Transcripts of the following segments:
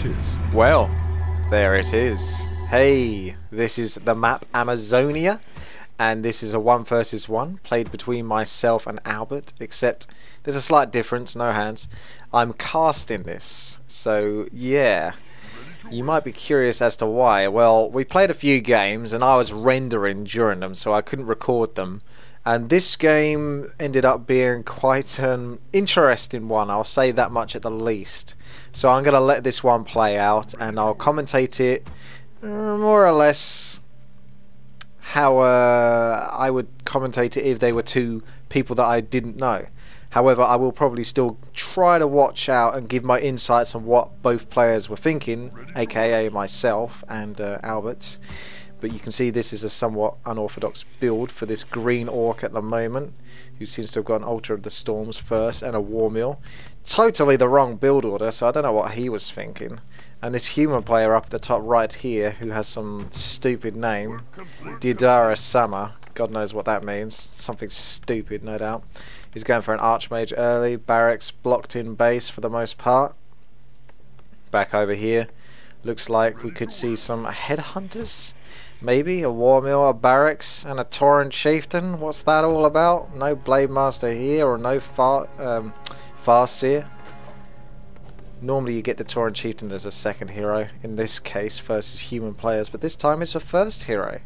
is. Well, there it is. Hey, this is the map Amazonia, and this is a 1 versus 1 played between myself and Albert, except there's a slight difference, no hands. I'm casting this, so yeah. You might be curious as to why. Well, we played a few games and I was rendering during them, so I couldn't record them. And this game ended up being quite an interesting one, I'll say that much at the least. So I'm going to let this one play out and I'll commentate it more or less how I would commentate it if they were two people that I didn't know. However, I will probably still try to watch out and give my insights on what both players were thinking, aka myself and Albert. But you can see this is a somewhat unorthodox build for this green orc at the moment, who seems to have got an Altar of the Storms first and a War Mill. Totally the wrong build order, so I don't know what he was thinking. And this human player up at the top right here, who has some stupid name, Didara Sama, God knows what that means, something stupid no doubt. He's going for an Archmage early, barracks blocked in base for the most part. Back over here, looks like we could see some headhunters. Maybe a War Mill, a barracks, and a Torrent Chieftain. What's that all about? No Blade Master here, or no Farseer. Normally you get the Torrent Chieftain as a second hero, in this case versus human players, but this time it's a first hero.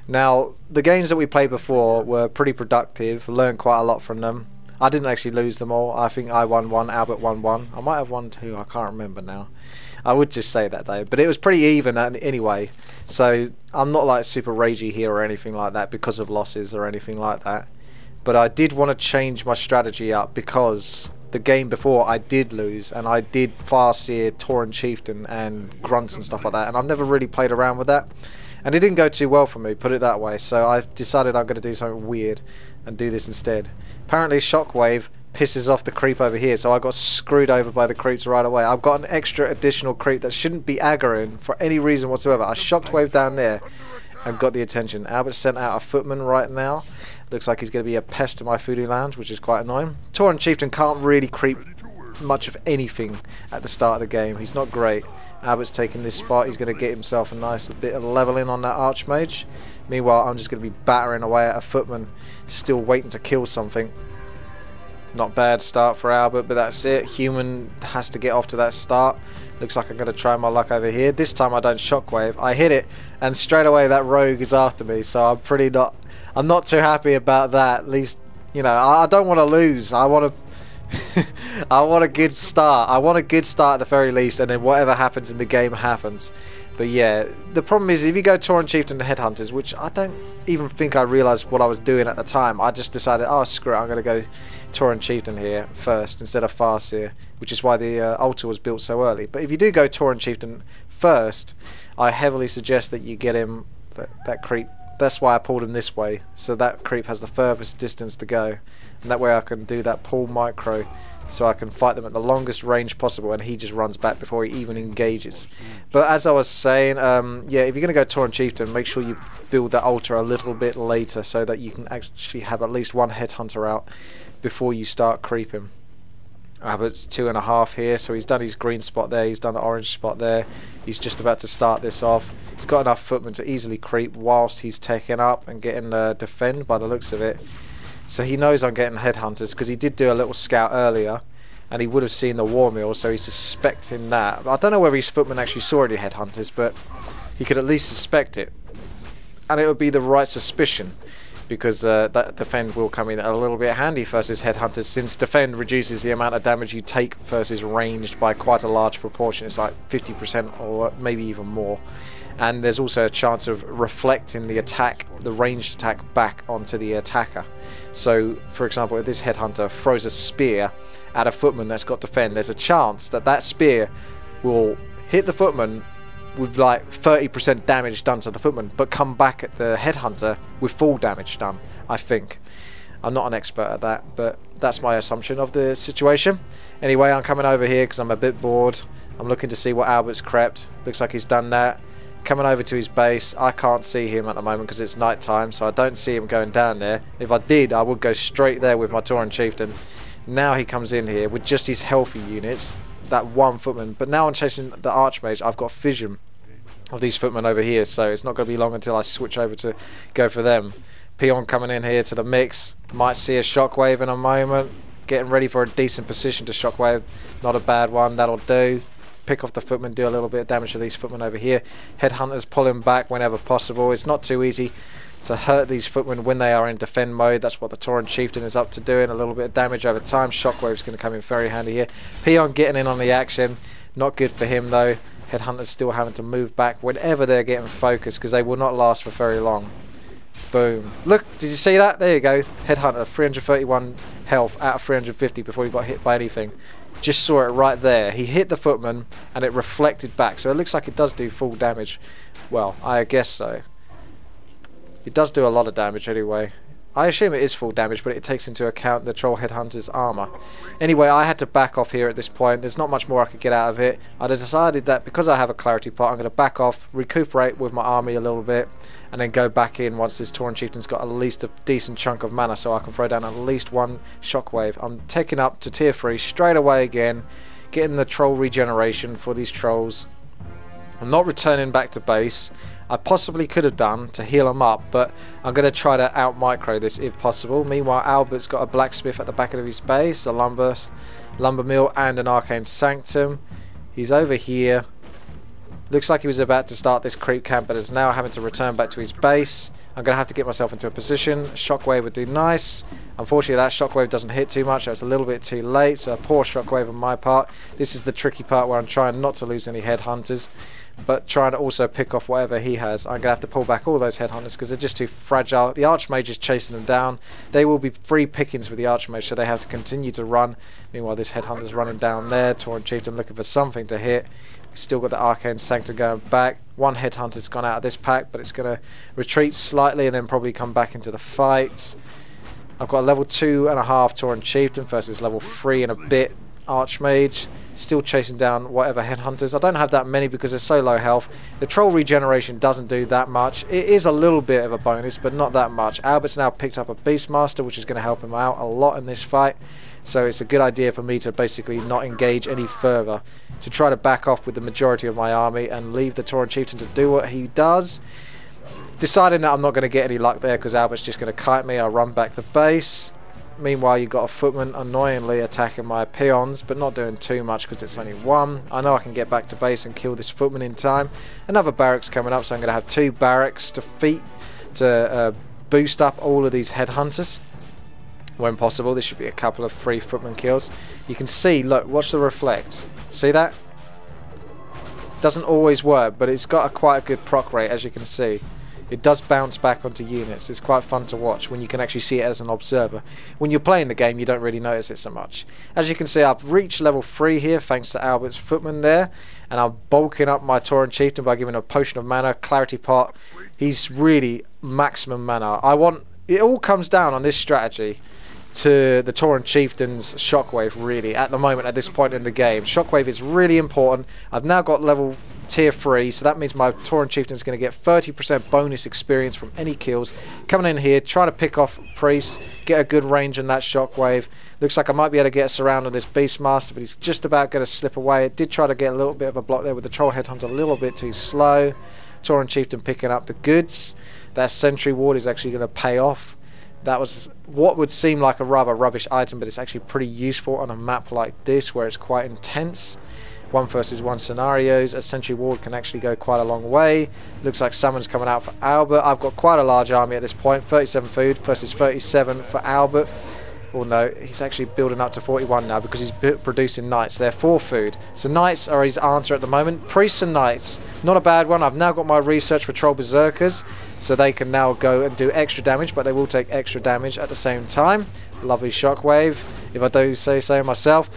Now, the games that we played before were pretty productive, learned quite a lot from them. I didn't actually lose them all. I think I won one, Albert won one. I might have won two, I can't remember now. I would just say that though, but it was pretty even anyway. So I'm not like super ragey here or anything like that because of losses or anything like that. But I did want to change my strategy up because the game before I did lose, and I did Farseer, Torrent Chieftain and Grunts and stuff like that, and I've never really played around with that. And it didn't go too well for me, put it that way, so I've decided I'm going to do something weird and do this instead. Apparently Shockwave pisses off the creep over here, so I got screwed over by the creeps right away. I've got an extra additional creep that shouldn't be aggroing for any reason whatsoever. I Shockwave down there and got the attention. Albert sent out a footman right now. Looks like he's going to be a pest to my foodie lounge, which is quite annoying. Torrent Chieftain can't really creep much of anything at the start of the game. He's not great. Albert's taking this spot. He's going to get himself a nice bit of leveling on that Archmage. Meanwhile, I'm just going to be battering away at a footman, still waiting to kill something. Not bad start for Albert, but that's it. Human has to get off to that start. Looks like I'm going to try my luck over here. This time I don't Shockwave. I hit it, and straight away that rogue is after me. So I'm not too happy about that. At least, you know, I don't want to lose. I want to. I want a good start. I want a good start at the very least, and then whatever happens in the game happens. But yeah, the problem is if you go Torrent Chieftain to Headhunters, which I don't even think I realised what I was doing at the time. I just decided, oh screw it, I'm going to go Torrent Chieftain here first instead of Farseer, which is why the altar was built so early. But if you do go Torrent Chieftain first, I heavily suggest that you get him that creep. That's why I pulled him this way, so that creep has the furthest distance to go, and that way I can do that pull micro, so I can fight them at the longest range possible, and he just runs back before he even engages. But as I was saying, yeah, if you're going to go Torrent Chieftain, make sure you build that altar a little bit later, so that you can actually have at least one headhunter out before you start creeping. Albert's 2.5 here, so he's done his green spot there, he's done the orange spot there, he's just about to start this off. He's got enough footmen to easily creep whilst he's taking up and getting defend by the looks of it. So he knows I'm getting headhunters because he did do a little scout earlier and he would have seen the War Mill, so he's suspecting that. I don't know whether his footmen actually saw any headhunters, but he could at least suspect it. And it would be the right suspicion, because that defend will come in a little bit handy versus headhunters, since defend reduces the amount of damage you take versus ranged by quite a large proportion. It's like 50% or maybe even more. And there's also a chance of reflecting the attack, the ranged attack, back onto the attacker. So for example, if this headhunter throws a spear at a footman that's got defend, there's a chance that that spear will hit the footman with like 30% damage done to the footman, but come back at the headhunter with full damage done, I think. I'm not an expert at that, but that's my assumption of the situation. Anyway, I'm coming over here because I'm a bit bored. I'm looking to see what Albert's crept. Looks like he's done that. Coming over to his base. I can't see him at the moment because it's night time, so I don't see him going down there. If I did, I would go straight there with my Torrent Chieftain. Now he comes in here with just his healthy units. that one footman. But now I'm chasing the Archmage. I've got vision of these footmen over here, so it's not going to be long until I switch over to go for them. Peon coming in here to the mix. Might see a shockwave in a moment. Getting ready for a decent position to shockwave. Not a bad one. That'll do. Pick off the footmen, do a little bit of damage to these footmen over here. Headhunters pulling back whenever possible. It's not too easy to hurt these footmen when they are in defend mode. That's what the Tauren Chieftain is up to doing. A little bit of damage over time. Shockwave's going to come in very handy here. Peon getting in on the action. Not good for him though. Headhunters still having to move back whenever they're getting focused, because they will not last for very long. Boom. Look, did you see that? There you go. Headhunter, 331 health out of 350 before he got hit by anything. Just saw it right there. He hit the footman and it reflected back. So it looks like it does do full damage. Well, I guess so. It does do a lot of damage anyway. I assume it is full damage, but it takes into account the Troll Headhunter's armor. Anyway, I had to back off here at this point. There's not much more I could get out of it. I decided that because I have a clarity pot, I'm going to back off, recuperate with my army a little bit, and then go back in once this Tauren Chieftain's got at least a decent chunk of mana, so I can throw down at least one shockwave. I'm taking up to tier 3 straight away again, getting the troll regeneration for these trolls. I'm not returning back to base. I possibly could have done to heal him up, but I'm going to try to out micro this if possible. Meanwhile, Albert's got a blacksmith at the back of his base, a lumber mill and an arcane sanctum. He's over here. Looks like he was about to start this creep camp, but is now having to return back to his base. I'm going to have to get myself into a position. Shockwave would do nice. Unfortunately, that shockwave doesn't hit too much. It's a little bit too late, so a poor shockwave on my part. This is the tricky part where I'm trying not to lose any headhunters, but trying to also pick off whatever he has. I'm going to have to pull back all those headhunters because they're just too fragile. The Archmage is chasing them down. They will be free pickings with the Archmage, so they have to continue to run. Meanwhile, this headhunter's running down there. Tauren Chieftain looking for something to hit. We've still got the Arcane Sanctum going back. One headhunter's gone out of this pack, but it's going to retreat slightly and then probably come back into the fight. I've got a level 2.5 Tauren Chieftain versus level 3 and a bit Archmage. Still chasing down whatever headhunters. I don't have that many because they're so low health. The troll regeneration doesn't do that much. It is a little bit of a bonus, but not that much. Albert's now picked up a Beastmaster, which is going to help him out a lot in this fight. So it's a good idea for me to basically not engage any further, to try to back off with the majority of my army and leave the Tauren Chieftain to do what he does. Deciding that I'm not going to get any luck there because Albert's just going to kite me. I'll run back to base. Meanwhile, you've got a footman annoyingly attacking my peons, but not doing too much because it's only one. I know I can get back to base and kill this footman in time. Another barracks coming up, so I'm going to have 2 barracks to boost up all of these headhunters. When possible, there should be a couple of free footman kills. You can see, look, watch the reflect. See that? Doesn't always work, but it's got quite a good proc rate, as you can see. It does bounce back onto units. It's quite fun to watch when you can actually see it as an observer. When you're playing the game, you don't really notice it so much. As you can see, I've reached level 3 here thanks to Albert's footman there, and I'm bulking up my Tauren Chieftain by giving a potion of mana, clarity pot. He's really maximum mana. It all comes down on this strategy to the Tauren Chieftain's Shockwave, really, at the moment, at this point in the game. Shockwave is really important. I've now got level tier 3, so that means my Tauren Chieftain is going to get 30% bonus experience from any kills. Coming in here, trying to pick off Priest, get a good range on that Shockwave. Looks like I might be able to get a surround on this Beastmaster, but he's just about going to slip away. It did try to get a little bit of a block there with the Troll Headhunter, a little bit too slow. Tauren Chieftain picking up the goods. That Sentry Ward is actually going to pay off. That was what would seem like a rather rubbish item, but it's actually pretty useful on a map like this where it's quite intense. 1 versus 1 scenarios. A Sentry Ward can actually go quite a long way. Looks like someone's coming out for Albert. I've got quite a large army at this point. 37 food versus 37 for Albert. Well, no, he's actually building up to 41 now because he's producing knights. They're 4 food. So knights are his answer at the moment. Priests and knights. Not a bad one. I've now got my research for Troll Berserkers, so they can now go and do extra damage, but they will take extra damage at the same time. Lovely shockwave, if I do say so myself.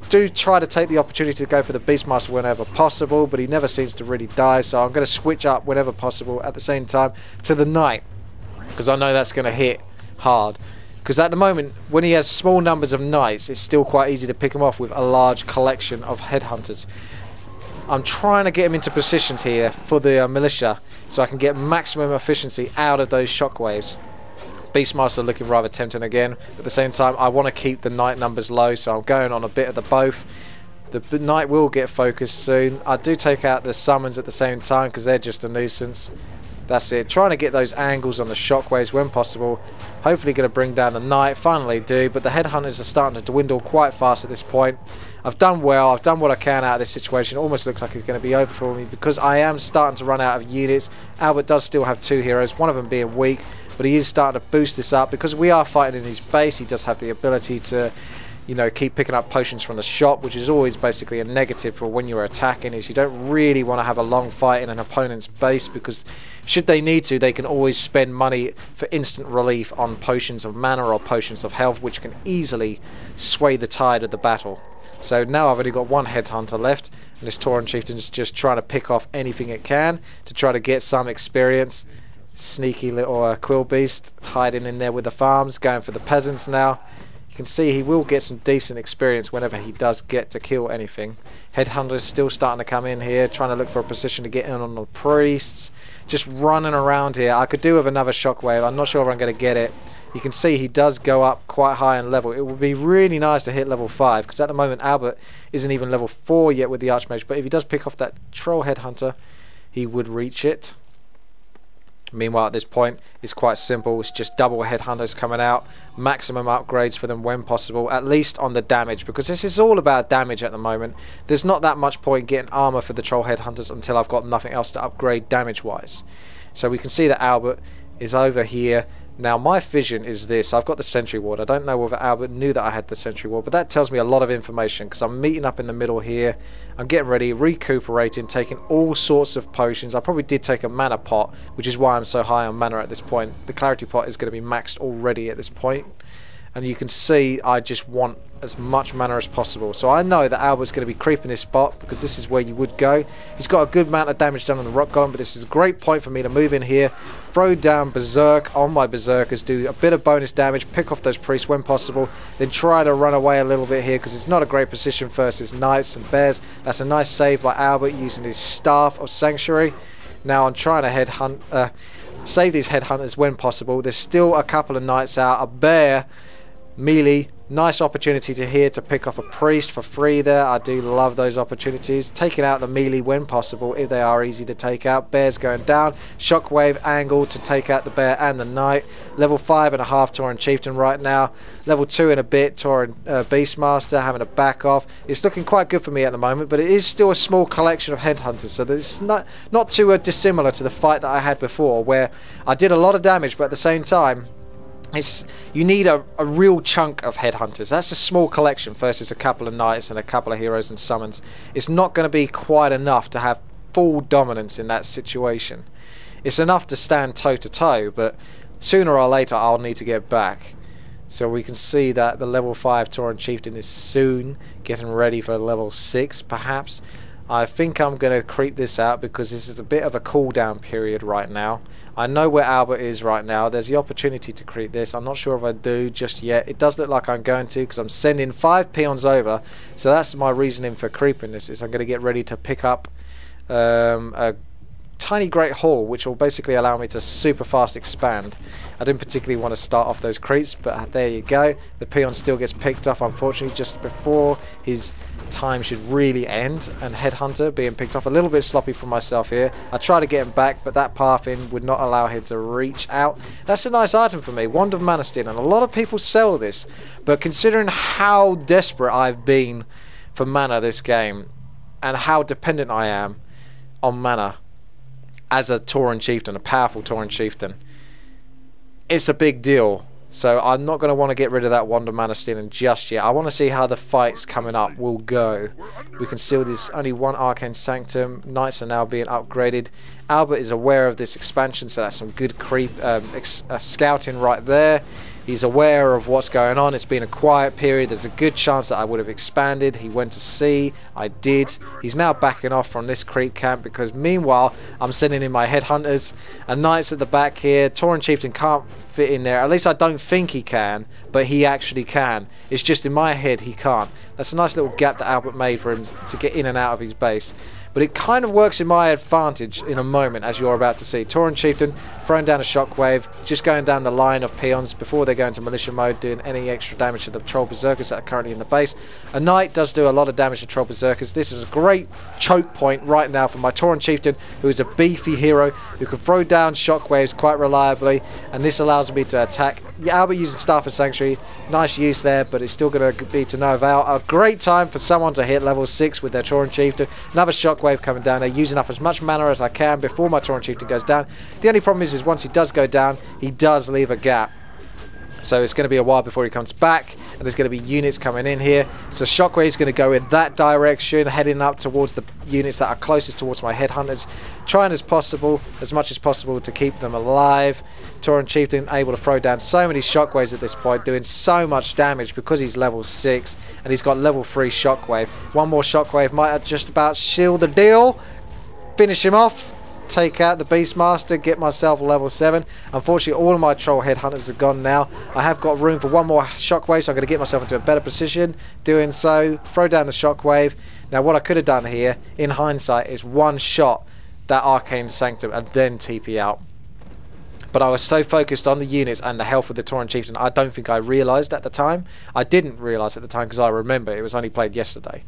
Do try to take the opportunity to go for the Beastmaster whenever possible, but he never seems to really die, so I'm going to switch up whenever possible at the same time to the Knight, because I know that's going to hit hard. Because at the moment, when he has small numbers of knights, it's still quite easy to pick him off with a large collection of headhunters. I'm trying to get him into positions here for the militia, so I can get maximum efficiency out of those shockwaves. Beastmaster looking rather tempting again, but at the same time, I want to keep the knight numbers low, so I'm going on a bit of the both. The knight will get focused soon. I do take out the summons at the same time because they're just a nuisance. That's it. Trying to get those angles on the shockwaves when possible. Hopefully going to bring down the knight. Finally do, but the headhunters are starting to dwindle quite fast at this point. I've done well. I've done what I can out of this situation. It almost looks like it's going to be over for me because I am starting to run out of units. Albert does still have 2 heroes, one of them being weak, but he is starting to boost this up because we are fighting in his base. He does have the ability to, you know, keep picking up potions from the shop, which is always basically a negative for when you're attacking, is you don't really want to have a long fight in an opponent's base because should they need to, they can always spend money for instant relief on potions of mana or potions of health, which can easily sway the tide of the battle. So now I've only got 1 headhunter left, and this Tauren chieftain is just trying to pick off anything it can to try to get some experience. Sneaky little quill beast hiding in there with the farms, going for the peasants now. You can see he will get some decent experience whenever he does get to kill anything. Headhunters still starting to come in here, trying to look for a position to get in on the priests. Just running around here. I could do with another shockwave. I'm not sure if I'm going to get it. You can see he does go up quite high in level. It would be really nice to hit level 5 because at the moment Albert isn't even level 4 yet with the Archmage, but if he does pick off that Troll Headhunter, he would reach it. Meanwhile, at this point, it's quite simple. It's just double headhunters coming out, maximum upgrades for them when possible, at least on the damage, because this is all about damage at the moment. There's not that much point getting armor for the troll headhunters until I've got nothing else to upgrade damage-wise. So we can see that Albert is over here. Now, my vision is this. I've got the Sentry Ward. I don't know whether Albert knew that I had the Sentry Ward, but that tells me a lot of information because I'm meeting up in the middle here. I'm getting ready, recuperating, taking all sorts of potions. I probably did take a mana pot, which is why I'm so high on mana at this point. The Clarity Pot is going to be maxed already at this point. And you can see I just want as much mana as possible. So I know that Albert's going to be creeping this spot because this is where you would go. He's got a good amount of damage done on the Rock Golem, but this is a great point for me to move in here, throw down Berserk on my Berserkers, do a bit of bonus damage, pick off those priests when possible, then try to run away a little bit here because it's not a great position versus Knights and Bears. That's a nice save by Albert using his Staff of Sanctuary. Now I'm trying to save these headhunters when possible. There's still a couple of Knights out, a Bear melee, nice opportunity to here to pick off a priest for free there. I do love those opportunities. Taking out the melee when possible if they are easy to take out. Bear's going down. Shockwave angle to take out the bear and the knight. Level 5.5 Tauren Chieftain right now. Level 2 in a bit Tauren Beastmaster having to back off. It's looking quite good for me at the moment, but it is still a small collection of headhunters, so it's not too dissimilar to the fight that I had before where I did a lot of damage, but at the same time you need a real chunk of headhunters. That's a small collection versus a couple of knights and a couple of heroes and summons. It's not going to be quite enough to have full dominance in that situation. It's enough to stand toe to toe, but sooner or later I'll need to get back. So we can see that the level 5 Tauren Chieftain is soon getting ready for level 6 perhaps. I think I'm going to creep this out because this is a bit of a cooldown period right now. I know where Albert is right now. There's the opportunity to creep this. I'm not sure if I do just yet. It does look like I'm going to because I'm sending 5 peons over. So that's my reasoning for creeping this. Is I'm going to get ready to pick up a tiny Great Hall, which will basically allow me to super fast expand. I didn't particularly want to start off those creeps, but there you go. The peon still gets picked off, unfortunately, just before his time should really end, and Headhunter being picked off. A little bit sloppy for myself here. I try to get him back, but that path in would not allow him to reach out. That's a nice item for me, Wand of Mana Steal, and a lot of people sell this, but considering how desperate I've been for mana this game and how dependent I am on mana as a Tauren Chieftain, a powerful Tauren Chieftain, it's a big deal. So I'm not going to want to get rid of that Wand of Mana Stealing just yet. I want to see how the fights coming up will go. We can see there's only one Arcane Sanctum. Knights are now being upgraded. Albert is aware of this expansion, so that's some good creep scouting right there. He's aware of what's going on. It's been a quiet period. There's a good chance that I would have expanded. He went to sea. I did. He's now backing off from this creep camp because meanwhile I'm sending in my headhunters and knights at the back here. Tauren Chieftain can't fit in there. At least I don't think he can, but he actually can. It's just in my head he can't. That's a nice little gap that Albert made for him to get in and out of his base. But it kind of works in my advantage in a moment, as you're about to see. Tauren Chieftain throwing down a shockwave, just going down the line of peons before they go into militia mode, doing any extra damage to the Troll Berserkers that are currently in the base. A Knight does do a lot of damage to Troll Berserkers. This is a great choke point right now for my Tauren Chieftain, who is a beefy hero who can throw down shockwaves quite reliably, and this allows me to attack. Albert using Staff of Sanctuary, nice use there, but it's still going to be to no avail. A great time for someone to hit level 6 with their Tauren Chieftain. Another shockwave coming down there, using up as much mana as I can before my Tauren Chieftain goes down. The only problem is once he does go down, he does leave a gap. So it's going to be a while before he comes back, and there's going to be units coming in here. So Shockwave is going to go in that direction, heading up towards the units that are closest towards my headhunters, trying as much as possible to keep them alive. Tauren Chieftain able to throw down so many shockwaves at this point, doing so much damage because he's level 6 and he's got level 3 shockwave. One more shockwave might just about shield the deal, finish him off. Take out the Beastmaster, get myself level 7. Unfortunately, all of my Troll Headhunters are gone now. I have got room for one more Shockwave, so I'm going to get myself into a better position. Doing so, throw down the Shockwave. Now, what I could have done here, in hindsight, is one shot that Arcane Sanctum and then TP out. But I was so focused on the units and the health of the Tauren Chieftain, I don't think I realised at the time. I didn't realise at the time because I remember it was only played yesterday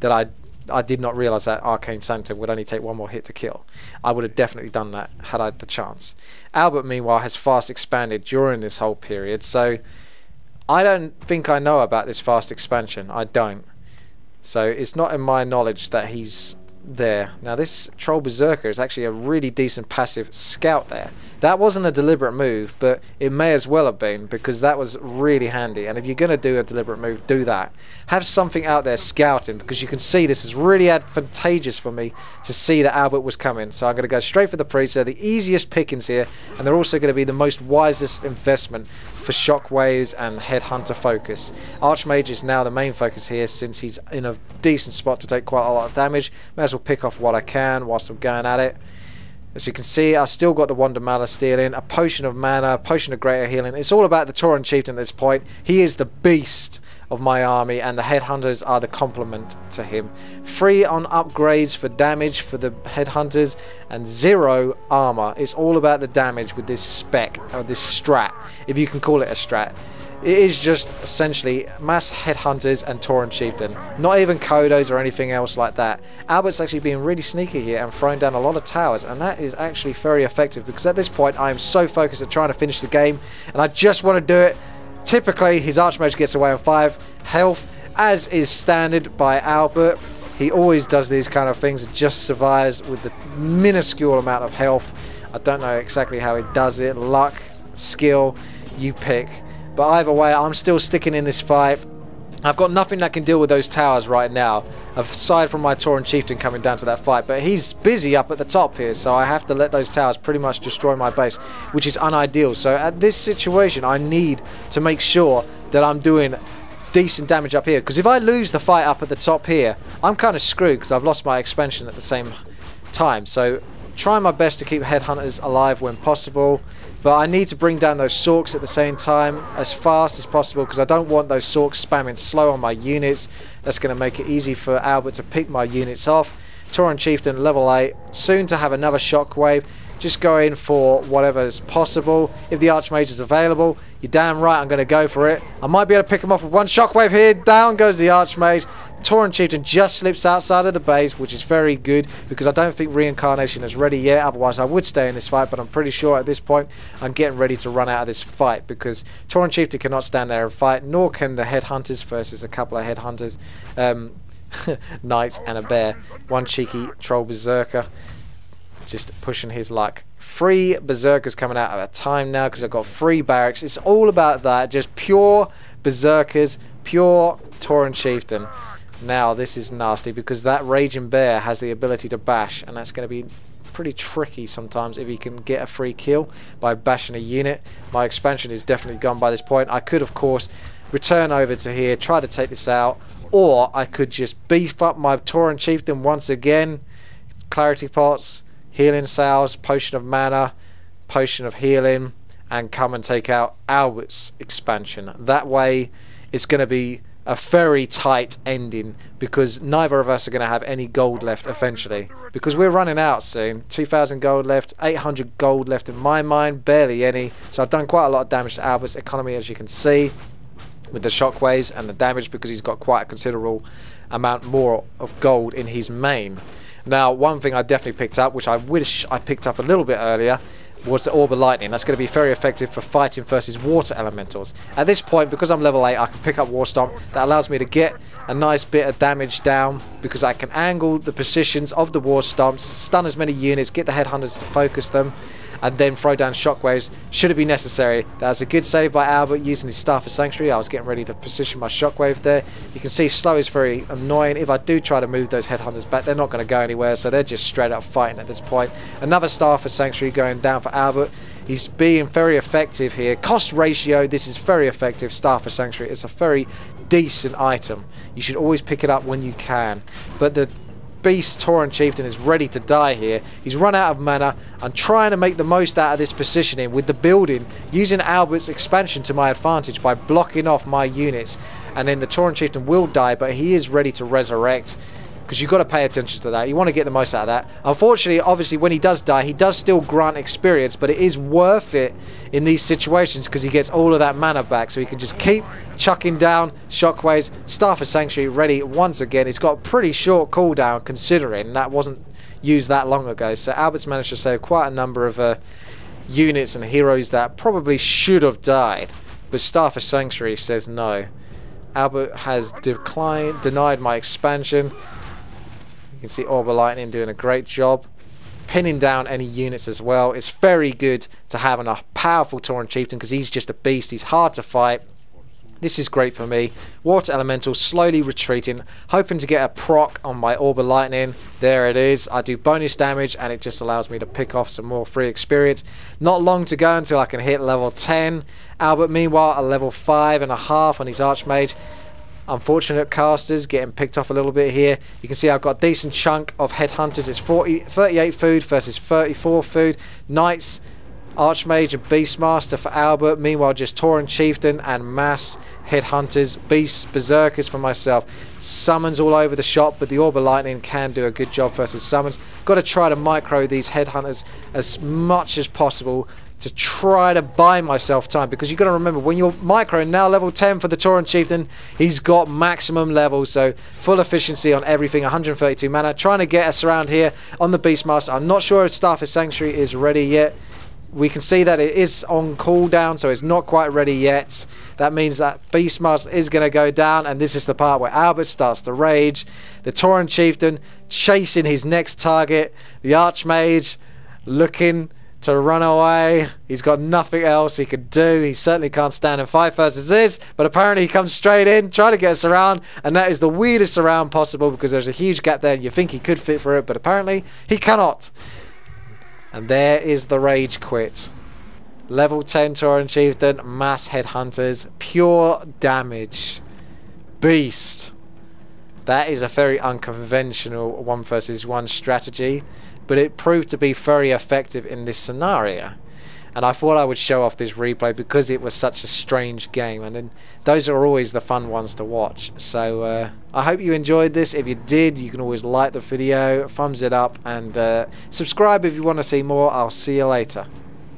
that I did not realise that Arcane Sanctum would only take one more hit to kill. I would have definitely done that had I had the chance. Albert, meanwhile, has fast expanded during this whole period, so I don't think I know about this fast expansion. I don't. So it's not in my knowledge that he's there. Now this Troll Berserker is actually a really decent passive scout there. That wasn't a deliberate move, but it may as well have been, because that was really handy. And if you're going to do a deliberate move, do that. Have something out there scouting, because you can see this is really advantageous for me to see that Albert was coming. So I'm going to go straight for the Priest. They're the easiest pickings here, and they're also going to be the most wisest investment for Shockwaves and Headhunter focus. Archmage is now the main focus here, since he's in a decent spot to take quite a lot of damage. May as well pick off what I can whilst I'm going at it. As you can see, I've still got the Wonder Mallet stealing, a Potion of Mana, a Potion of Greater Healing. It's all about the Tauren Chieftain at this point. He is the beast of my army, and the Headhunters are the complement to him. 3 on upgrades for damage for the Headhunters, and 0 armor. It's all about the damage with this spec, or this strat, if you can call it a strat. It is just essentially mass Headhunters and Tauren Chieftain. Not even Kodos or anything else like that. Albert's actually being really sneaky here and throwing down a lot of towers, and that is actually very effective, because at this point I am so focused at trying to finish the game and I just want to do it. Typically his Archmage gets away on 5 health, as is standard by Albert. He always does these kind of things and just survives with the minuscule amount of health. I don't know exactly how he does it. Luck, skill, you pick. But either way, I'm still sticking in this fight. I've got nothing that can deal with those towers right now, aside from my Tauren Chieftain coming down to that fight. But he's busy up at the top here, so I have to let those towers pretty much destroy my base, which is unideal. So at this situation, I need to make sure that I'm doing decent damage up here. Because if I lose the fight up at the top here, I'm kind of screwed, because I've lost my expansion at the same time. So trying my best to keep Headhunters alive when possible. But I need to bring down those Sorks at the same time as fast as possible, because I don't want those Sorks spamming slow on my units. That's going to make it easy for Albert to pick my units off. Tauren Chieftain level 8, soon to have another Shockwave. Just go in for whatever is possible. If the Archmage is available, you're damn right I'm going to go for it. I might be able to pick him off with one Shockwave here. Down goes the Archmage. Tauren Chieftain just slips outside of the base, which is very good, because I don't think Reincarnation is ready yet. Otherwise I would stay in this fight, but I'm pretty sure at this point I'm getting ready to run out of this fight, because Tauren Chieftain cannot stand there and fight, nor can the Headhunters versus a couple of Headhunters, Knights and a bear. One cheeky Troll Berserker just pushing his luck. 3 Berserkers coming out at a time now, because I've got 3 barracks. It's all about that, just pure Berserkers, pure Tauren Chieftain. Now this is nasty, because that Raging Bear has the ability to bash, and that's going to be pretty tricky sometimes if he can get a free kill by bashing a unit. My expansion is definitely gone by this point. I could of course return over to here, try to take this out, or I could just beef up my Tauren Chieftain once again. Clarity Pots, Healing Salves, Potion of Mana, Potion of Healing, and come and take out Albert's expansion. That way it's going to be a very tight ending, because neither of us are going to have any gold left eventually, because we're running out soon. 2,000 gold left, 800 gold left in my mind, barely any. So I've done quite a lot of damage to Albert's economy, as you can see, with the shockwaves and the damage, because he's got quite a considerable amount more of gold in his main. Now, one thing I definitely picked up, which I wish I picked up a little bit earlier, was the Orb of Lightning. That's going to be very effective for fighting versus water elementals. At this point, because I'm level 8, I can pick up War Stomp. That allows me to get a nice bit of damage down, because I can angle the positions of the War Stomps, stun as many units, get the Headhunters to focus them, and then throw down shockwaves should it be necessary. That was a good save by Albert using his Staff of Sanctuary. I was getting ready to position my shockwave there. You can see slow is very annoying. If I do try to move those Headhunters back, they're not going to go anywhere, so they're just straight up fighting at this point. Another Staff of Sanctuary going down for Albert. He's being very effective here. Cost ratio, this is very effective. Staff of Sanctuary, it's a very decent item. You should always pick it up when you can. But the Beast Tauren Chieftain is ready to die here. He's run out of mana. I'm trying to make the most out of this positioning with the building, using Albert's expansion to my advantage by blocking off my units. And then the Tauren Chieftain will die, but he is ready to resurrect, because you've got to pay attention to that. You want to get the most out of that. Unfortunately, obviously, when he does die, he does still grant experience, but it is worth it in these situations, because he gets all of that mana back, so he can just keep chucking down shockwaves. Staff of Sanctuary ready once again. It's got a pretty short cooldown, considering that wasn't used that long ago. So Albert's managed to save quite a number of units and heroes that probably should have died, but Staff of Sanctuary says no. Albert has denied my expansion. You can see Orb of Lightning doing a great job, pinning down any units as well. It's very good to have a powerful Tauren Chieftain, because he's just a beast. He's hard to fight. This is great for me. Water Elemental slowly retreating, hoping to get a proc on my Orb of Lightning. There it is. I do bonus damage, and it just allows me to pick off some more free experience. Not long to go until I can hit level 10. Albert, meanwhile, a level 5.5 on his Archmage. Unfortunate casters getting picked off a little bit here. You can see I've got a decent chunk of Headhunters. It's 38 food versus 34 food. Knights, Archmage and Beastmaster for Albert. Meanwhile, just Tauren Chieftain and mass Headhunters, Beasts, Berserkers for myself. Summons all over the shop, but the Orb of Lightning can do a good job versus summons. Got to try to micro these Headhunters as much as possible to try to buy myself time, because you've got to remember, when you're micro now level 10 for the Tauren Chieftain, he's got maximum levels, so full efficiency on everything. 132 mana, trying to get us around here on the Beastmaster. I'm not sure if Staff of Sanctuary is ready yet. We can see that it is on cooldown, so it's not quite ready yet. That means that Beastmaster is going to go down, and this is the part where Albert starts to rage. The Tauren Chieftain chasing his next target, the Archmage looking to run away. He's got nothing else he can do. He certainly can't stand in 5 versus this, but apparently he comes straight in, trying to get us around, and that is the weirdest around possible, because there's a huge gap there and you think he could fit for it, but apparently he cannot. And there is the rage quit. Level 10 Tauren Chieftain, mass Headhunters, pure damage. Beast. That is a very unconventional 1 versus 1 strategy, but it proved to be very effective in this scenario. And I thought I would show off this replay because it was such a strange game, and then those are always the fun ones to watch. So I hope you enjoyed this. If you did, you can always like the video, thumbs it up, and subscribe if you want to see more. I'll see you later.